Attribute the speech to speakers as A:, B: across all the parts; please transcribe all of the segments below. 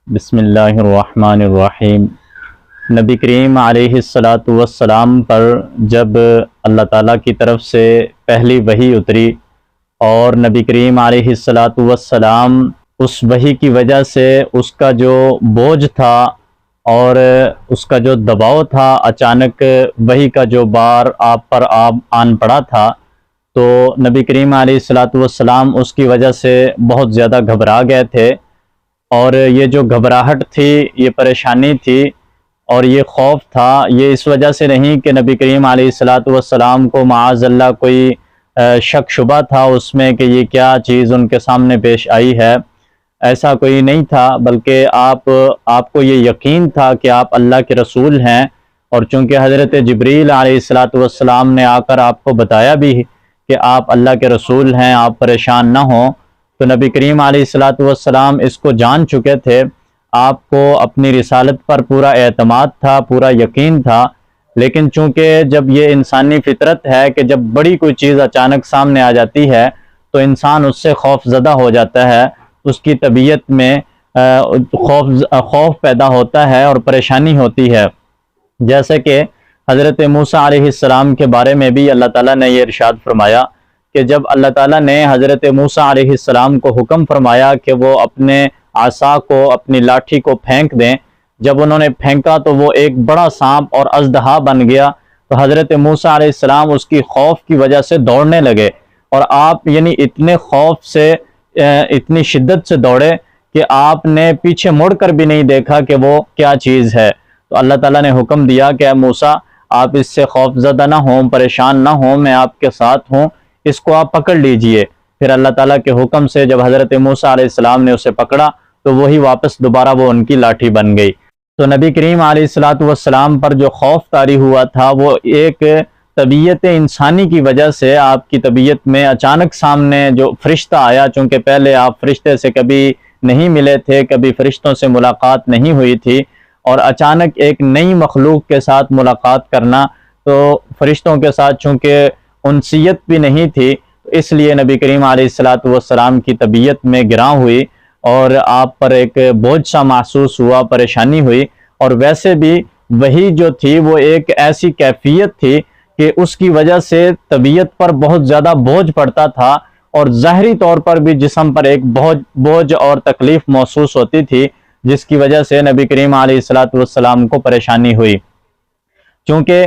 A: بسم اللہ الرحمن الرحیم۔ نبی کریم علیہ الصلاۃ والسلام پر جب اللہ تعالیٰ کی طرف سے پہلی وحی اتری اور نبی کریم علیہ الصلاۃ والسلام اس وحی کی وجہ سے اس کا جو بوجھ تھا اور اس کا جو دباؤ تھا، اچانک وحی کا جو بار آپ پر آن پڑا تھا، تو نبی کریم علیہ الصلاۃ والسلام اس کی وجہ سے بہت زیادہ گھبرا گئے تھے۔ اور یہ جو گھبراہٹ تھی، یہ پریشانی تھی اور یہ خوف تھا، یہ اس وجہ سے نہیں کہ نبی کریم علیہ الصلاۃ والسلام کو معاذ اللہ کوئی شک شبہ تھا اس میں کہ یہ کیا چیز ان کے سامنے پیش آئی ہے، ایسا کوئی نہیں تھا، بلکہ آپ کو یہ یقین تھا کہ آپ اللہ کے رسول ہیں۔ اور چونکہ حضرت جبریل علیہ الصلاۃ والسلام نے آ کر آپ کو بتایا بھی کہ آپ اللہ کے رسول ہیں، آپ پریشان نہ ہوں، تو نبی کریم علیہ الصلاۃ والسلام اس کو جان چکے تھے۔ آپ کو اپنی رسالت پر پورا اعتماد تھا، پورا یقین تھا، لیکن چونکہ جب یہ انسانی فطرت ہے کہ جب بڑی کوئی چیز اچانک سامنے آ جاتی ہے تو انسان اس سے خوف زدہ ہو جاتا ہے، اس کی طبیعت میں خوف پیدا ہوتا ہے اور پریشانی ہوتی ہے۔ جیسے کہ حضرت موسیٰ علیہ السلام کے بارے میں بھی اللہ تعالیٰ نے یہ ارشاد فرمایا کہ جب اللہ تعالیٰ نے حضرت موسیٰ علیہ السلام کو حکم فرمایا کہ وہ اپنے عصا کو، اپنی لاٹھی کو پھینک دیں، جب انہوں نے پھینکا تو وہ ایک بڑا سانپ اور اژدہا بن گیا، تو حضرت موسیٰ علیہ السلام اس کی خوف کی وجہ سے دوڑنے لگے، اور آپ یعنی اتنے خوف سے، اتنی شدت سے دوڑے کہ آپ نے پیچھے مڑ کر بھی نہیں دیکھا کہ وہ کیا چیز ہے۔ تو اللہ تعالیٰ نے حکم دیا کہ اے موسیٰ، آپ اس سے خوف زدہ نہ ہوں، پریشان نہ ہوں، میں آپ کے ساتھ ہوں، اس کو آپ پکڑ لیجئے۔ پھر اللہ تعالیٰ کے حکم سے جب حضرت موسیٰ علیہ السلام نے اسے پکڑا تو وہی واپس دوبارہ وہ ان کی لاٹھی بن گئی۔ تو نبی کریم علیہ الصلاۃ والسلام پر جو خوف طاری ہوا تھا وہ ایک طبیعت انسانی کی وجہ سے، آپ کی طبیعت میں اچانک سامنے جو فرشتہ آیا، چونکہ پہلے آپ فرشتے سے کبھی نہیں ملے تھے، کبھی فرشتوں سے ملاقات نہیں ہوئی تھی، اور اچانک ایک نئی مخلوق کے ساتھ ملاقات کرنا، تو فرشتوں کے ساتھ چونکہ انسیت بھی نہیں تھی، اس لیے نبی کریم علیہ الصلاۃ والسلام کی طبیعت میں گراں ہوئی اور آپ پر ایک بوجھ سا محسوس ہوا، پریشانی ہوئی۔ اور ویسے بھی وہی جو تھی وہ ایک ایسی کیفیت تھی کہ اس کی وجہ سے طبیعت پر بہت زیادہ بوجھ پڑتا تھا، اور ظاہری طور پر بھی جسم پر ایک بوجھ اور تکلیف محسوس ہوتی تھی، جس کی وجہ سے نبی کریم علیہ الصلاۃ والسلام کو پریشانی ہوئی۔ چونکہ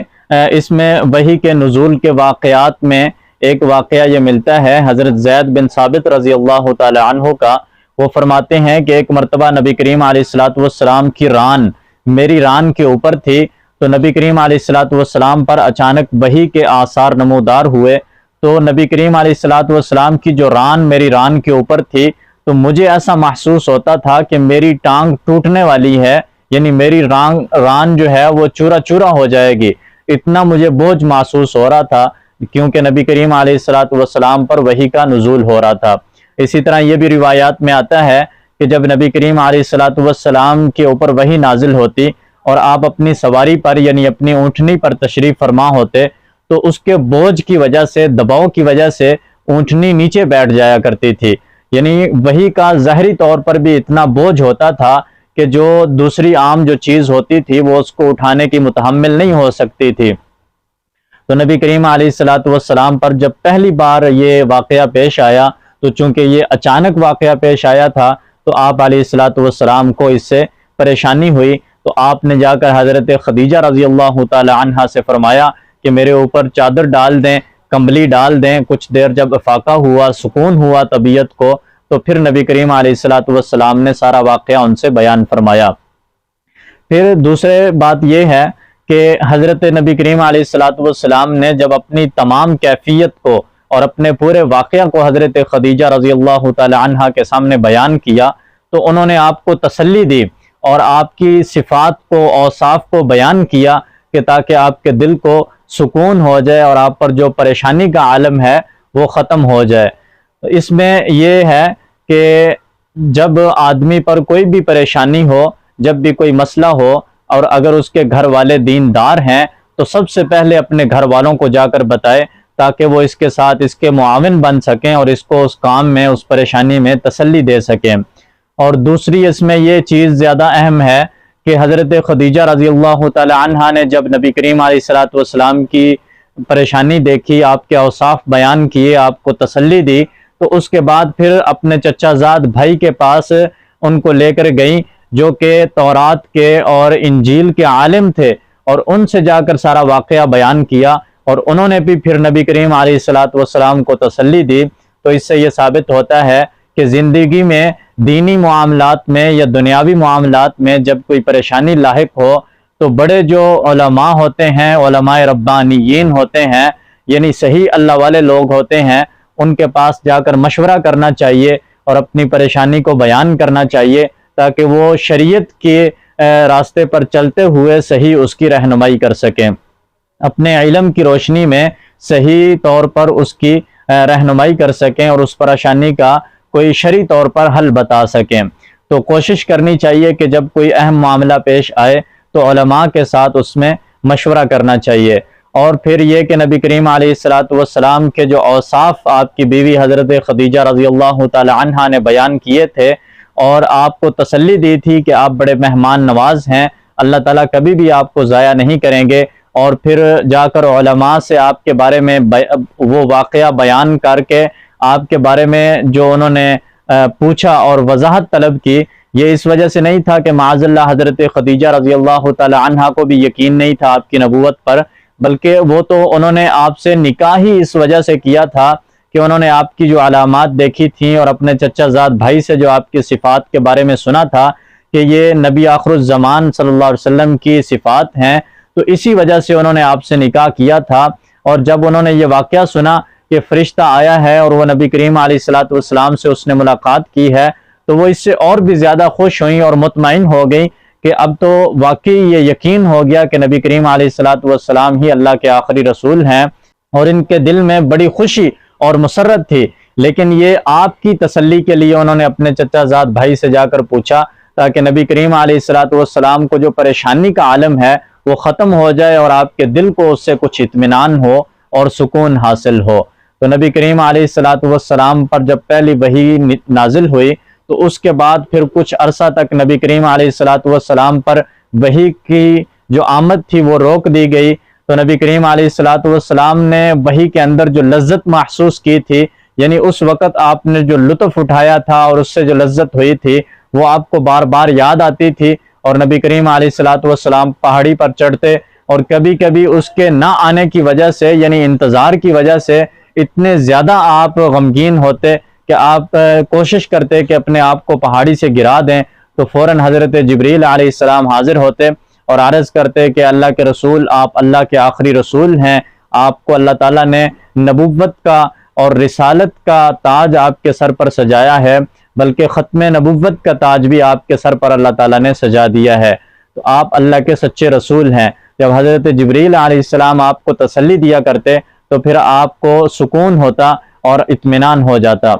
A: اس میں وحی کے نزول کے واقعات میں ایک واقعہ یہ ملتا ہے حضرت زید بن ثابت رضی اللہ تعالی عنہ کا۔ وہ فرماتے ہیں کہ ایک مرتبہ نبی کریم علیہ الصلاۃ والسلام کی ران میری ران کے اوپر تھی، تو نبی کریم علیہ الصلاۃ والسلام پر اچانک وحی کے آثار نمودار ہوئے، تو نبی کریم علیہ الصلاۃ والسلام کی جو ران میری ران کے اوپر تھی، تو مجھے ایسا محسوس ہوتا تھا کہ میری ٹانگ ٹوٹنے والی ہے، یعنی میری ران جو ہے وہ چورا چورا ہو جائے گی، اتنا مجھے بوجھ محسوس ہو رہا تھا، کیونکہ نبی کریم علیہ الصلاۃ والسلام پر وحی کا نزول ہو رہا تھا۔ اسی طرح یہ بھی روایات میں آتا ہے کہ جب نبی کریم علیہ الصلاۃ والسلام کے اوپر وحی نازل ہوتی اور آپ اپنی سواری پر یعنی اپنی اونٹنی پر تشریف فرما ہوتے، تو اس کے بوجھ کی وجہ سے، دباؤ کی وجہ سے اونٹنی نیچے بیٹھ جایا کرتی تھی، یعنی وحی کا ظاہری طور پر بھی اتنا بوجھ ہوتا تھا کہ جو دوسری عام جو چیز ہوتی تھی وہ اس کو اٹھانے کی متحمل نہیں ہو سکتی تھی۔ تو نبی کریم علیہ الصلاۃ والسلام پر جب پہلی بار یہ واقعہ پیش آیا، تو چونکہ یہ اچانک واقعہ پیش آیا تھا، تو آپ علیہ الصلاۃ والسلام کو اس سے پریشانی ہوئی، تو آپ نے جا کر حضرت خدیجہ رضی اللہ تعالی عنہا سے فرمایا کہ میرے اوپر چادر ڈال دیں، کمبلی ڈال دیں۔ کچھ دیر جب افاقہ ہوا، سکون ہوا طبیعت کو، تو پھر نبی کریم علیہ الصلاۃ والسلام نے سارا واقعہ ان سے بیان فرمایا۔ پھر دوسرے بات یہ ہے کہ حضرت نبی کریم علیہ الصلاۃ والسلام نے جب اپنی تمام کیفیت کو اور اپنے پورے واقعہ کو حضرت خدیجہ رضی اللہ تعالی عنہا کے سامنے بیان کیا، تو انہوں نے آپ کو تسلی دی اور آپ کی صفات کو، اوصاف کو بیان کیا کہ تاکہ آپ کے دل کو سکون ہو جائے اور آپ پر جو پریشانی کا عالم ہے وہ ختم ہو جائے۔ اس میں یہ ہے کہ جب آدمی پر کوئی بھی پریشانی ہو، جب بھی کوئی مسئلہ ہو، اور اگر اس کے گھر والے دیندار ہیں تو سب سے پہلے اپنے گھر والوں کو جا کر بتائے، تاکہ وہ اس کے ساتھ اس کے معاون بن سکیں اور اس کو اس کام میں، اس پریشانی میں تسلی دے سکیں۔ اور دوسری اس میں یہ چیز زیادہ اہم ہے کہ حضرت خدیجہ رضی اللہ تعالی عنہا نے جب نبی کریم علیہ الصلوۃ والسلام کی پریشانی دیکھی، آپ کے اوصاف بیان کیے، آپ کو تسلی دی، تو اس کے بعد پھر اپنے چچا زاد بھائی کے پاس ان کو لے کر گئیں جو کہ تورات کے اور انجیل کے عالم تھے، اور ان سے جا کر سارا واقعہ بیان کیا، اور انہوں نے بھی پھر نبی کریم علیہ الصلوۃ والسلام کو تسلی دی۔ تو اس سے یہ ثابت ہوتا ہے کہ زندگی میں دینی معاملات میں یا دنیاوی معاملات میں جب کوئی پریشانی لاحق ہو تو بڑے جو علماء ہوتے ہیں، علماء ربانیین ہوتے ہیں، یعنی صحیح اللہ والے لوگ ہوتے ہیں، ان کے پاس جا کر مشورہ کرنا چاہیے اور اپنی پریشانی کو بیان کرنا چاہیے، تاکہ وہ شریعت کے راستے پر چلتے ہوئے صحیح اس کی رہنمائی کر سکیں، اپنے علم کی روشنی میں صحیح طور پر اس کی رہنمائی کر سکیں اور اس پریشانی کا کوئی شرعی طور پر حل بتا سکیں۔ تو کوشش کرنی چاہیے کہ جب کوئی اہم معاملہ پیش آئے تو علماء کے ساتھ اس میں مشورہ کرنا چاہیے۔ اور پھر یہ کہ نبی کریم علیہ الصلوۃ والسلام کے جو اوصاف آپ کی بیوی حضرت خدیجہ رضی اللہ تعالی عنہا نے بیان کیے تھے اور آپ کو تسلی دی تھی کہ آپ بڑے مہمان نواز ہیں، اللہ تعالیٰ کبھی بھی آپ کو ضائع نہیں کریں گے، اور پھر جا کر علماء سے آپ کے بارے میں وہ واقعہ بیان کر کے آپ کے بارے میں جو انہوں نے پوچھا اور وضاحت طلب کی، یہ اس وجہ سے نہیں تھا کہ معاذ اللہ حضرت خدیجہ رضی اللہ تعالی عنہا کو بھی یقین نہیں تھا آپ کی نبوت پر، بلکہ وہ تو انہوں نے آپ سے نکاح ہی اس وجہ سے کیا تھا کہ انہوں نے آپ کی جو علامات دیکھی تھیں اور اپنے چچا زاد بھائی سے جو آپ کی صفات کے بارے میں سنا تھا کہ یہ نبی آخر الزمان صلی اللہ علیہ وسلم کی صفات ہیں، تو اسی وجہ سے انہوں نے آپ سے نکاح کیا تھا۔ اور جب انہوں نے یہ واقعہ سنا کہ فرشتہ آیا ہے اور وہ نبی کریم علیہ الصلوۃ والسلام سے اس نے ملاقات کی ہے، تو وہ اس سے اور بھی زیادہ خوش ہوئیں اور مطمئن ہو گئیں کہ اب تو واقعی یہ یقین ہو گیا کہ نبی کریم علیہ الصلوۃ والسلام ہی اللہ کے آخری رسول ہیں، اور ان کے دل میں بڑی خوشی اور مسرت تھی۔ لیکن یہ آپ کی تسلی کے لیے انہوں نے اپنے چچا زاد بھائی سے جا کر پوچھا تاکہ نبی کریم علیہ الصلوۃ والسلام کو جو پریشانی کا عالم ہے وہ ختم ہو جائے اور آپ کے دل کو اس سے کچھ اطمینان ہو اور سکون حاصل ہو۔ تو نبی کریم علیہ الصلوۃ والسلام پر جب پہلی وحی نازل ہوئی تو اس کے بعد پھر کچھ عرصہ تک نبی کریم علیہ الصلوۃ والسلام پر وحی کی جو آمد تھی وہ روک دی گئی۔ تو نبی کریم علیہ الصلوۃ والسلام نے وحی کے اندر جو لذت محسوس کی تھی، یعنی اس وقت آپ نے جو لطف اٹھایا تھا اور اس سے جو لذت ہوئی تھی وہ آپ کو بار بار یاد آتی تھی، اور نبی کریم علیہ الصلوۃ والسلام پہاڑی پر چڑھتے اور کبھی کبھی اس کے نہ آنے کی وجہ سے، یعنی انتظار کی وجہ سے اتنے زیادہ آپ غمگین ہوتے کہ آپ کوشش کرتے کہ اپنے آپ کو پہاڑی سے گرا دیں، تو فوراً حضرت جبریل علیہ السلام حاضر ہوتے اور عرض کرتے کہ اللہ کے رسول، آپ اللہ کے آخری رسول ہیں، آپ کو اللہ تعالیٰ نے نبوت کا اور رسالت کا تاج آپ کے سر پر سجایا ہے، بلکہ ختم نبوت کا تاج بھی آپ کے سر پر اللہ تعالیٰ نے سجا دیا ہے، تو آپ اللہ کے سچے رسول ہیں۔ جب حضرت جبریل علیہ السلام آپ کو تسلی دیا کرتے تو پھر آپ کو سکون ہوتا اور اطمینان ہو جاتا۔